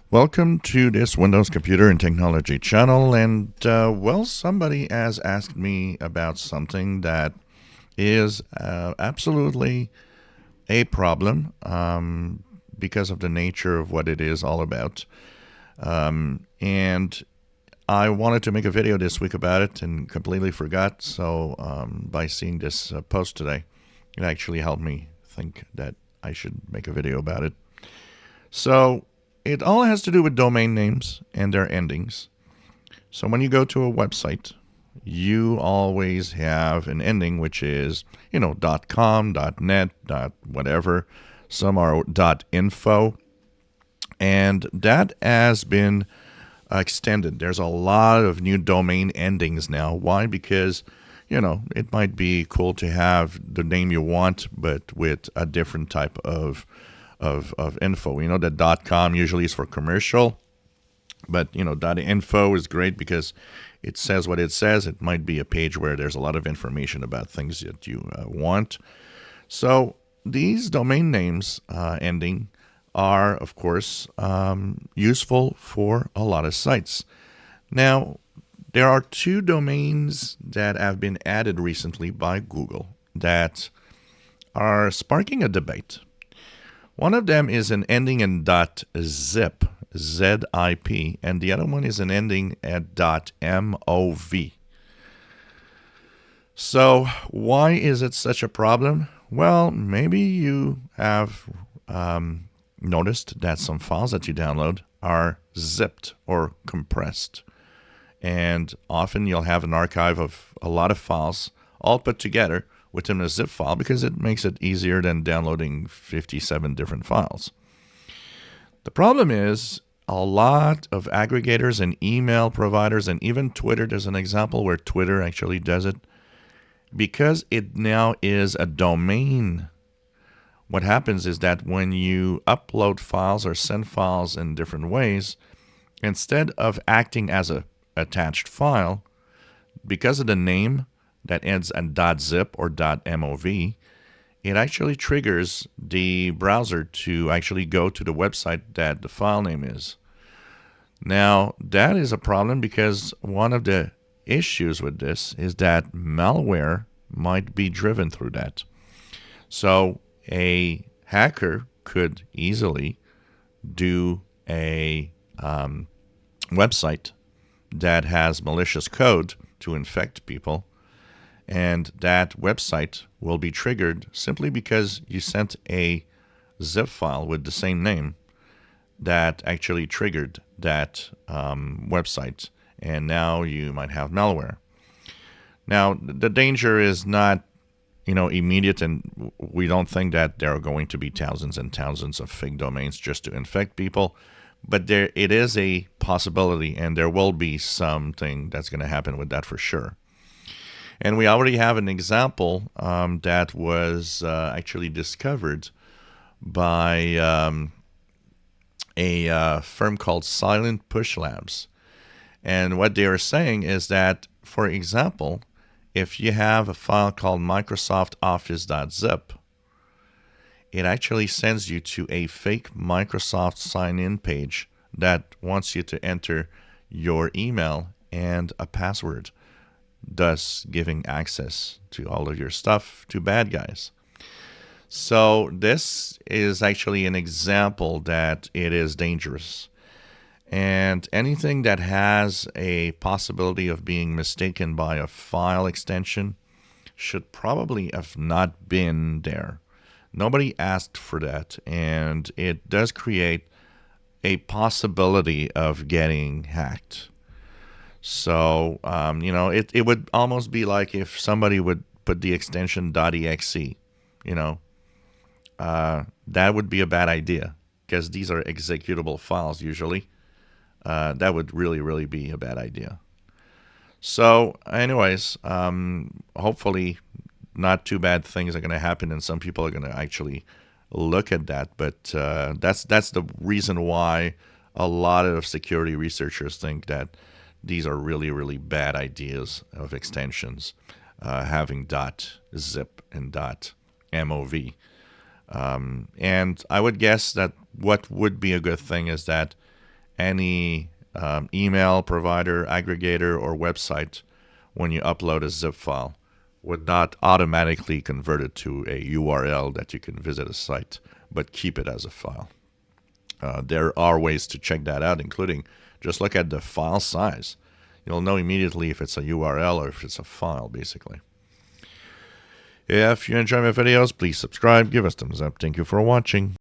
Welcome to this Windows Computer and Technology channel. And somebody has asked me about something that is absolutely a problem because of the nature of what it is all about. And I wanted to make a video this week about it and completely forgot. So by seeing this post today, it actually helped me think that I should make a video about it. So it all has to do with domain names and their endings. So when you go to a website, you always have an ending which is, .com, .net, whatever. Some are .info. And that has been extended. There's a lot of new domain endings now. Why? Because, it might be cool to have the name you want, but with a different type of info. We know that .com usually is for commercial, but .info is great because it says what it says. It might be a page where there's a lot of information about things that you want. So these domain names ending are, of course, useful for a lot of sites. Now, there are two domains that have been added recently by Google that are sparking a debate. One of them is an ending in .zip, Z-I-P, and the other one is an ending at .mov. So why is it such a problem? Well, maybe you have noticed that some files that you download are zipped or compressed. And often you'll have an archive of a lot of files all put together within a zip file because it makes it easier than downloading 57 different files. The problem is a lot of aggregators and email providers and even Twitter, there's an example where Twitter actually does it, because it now is a domain. What happens is that when you upload files or send files in different ways, instead of acting as a attached file, because of the name that ends at .zip or .mov, it actually triggers the browser to actually go to the website that the file name is. Now, that is a problem because one of the issues with this is that malware might be driven through that. So a hacker could easily do a website that has malicious code to infect people, and that website will be triggered simply because you sent a zip file with the same name that actually triggered that website, and now you might have malware. Now, the danger is not immediate, and we don't think that there are going to be thousands and thousands of fake domains just to infect people. But it is a possibility, and there will be something that's going to happen with that for sure. And we already have an example that was actually discovered by a firm called Silent Push Labs. And what they are saying is that, for example, if you have a file called Microsoft Office.zip, it actually sends you to a fake Microsoft sign-in page that wants you to enter your email and a password, thus giving access to all of your stuff to bad guys. So this is actually an example that it is dangerous. And anything that has a possibility of being mistaken by a file extension should probably have not been there. Nobody asked for that, and it does create a possibility of getting hacked. So, it would almost be like if somebody would put the extension .exe, that would be a bad idea because these are executable files usually. That would really, really be a bad idea. So, anyways, hopefully not too bad things are going to happen, and some people are going to actually look at that. But that's the reason why a lot of security researchers think that these are really, really bad ideas of extensions, having .zip and .mov. And I would guess that what would be a good thing is that any email provider, aggregator, or website when you upload a zip file would not automatically convert it to a URL that you can visit a site, but keep it as a file. There are ways to check that out, including just look at the file size. You'll know immediately if it's a URL or if it's a file, basically. If you enjoy my videos, please subscribe, give us a thumbs up. Thank you for watching.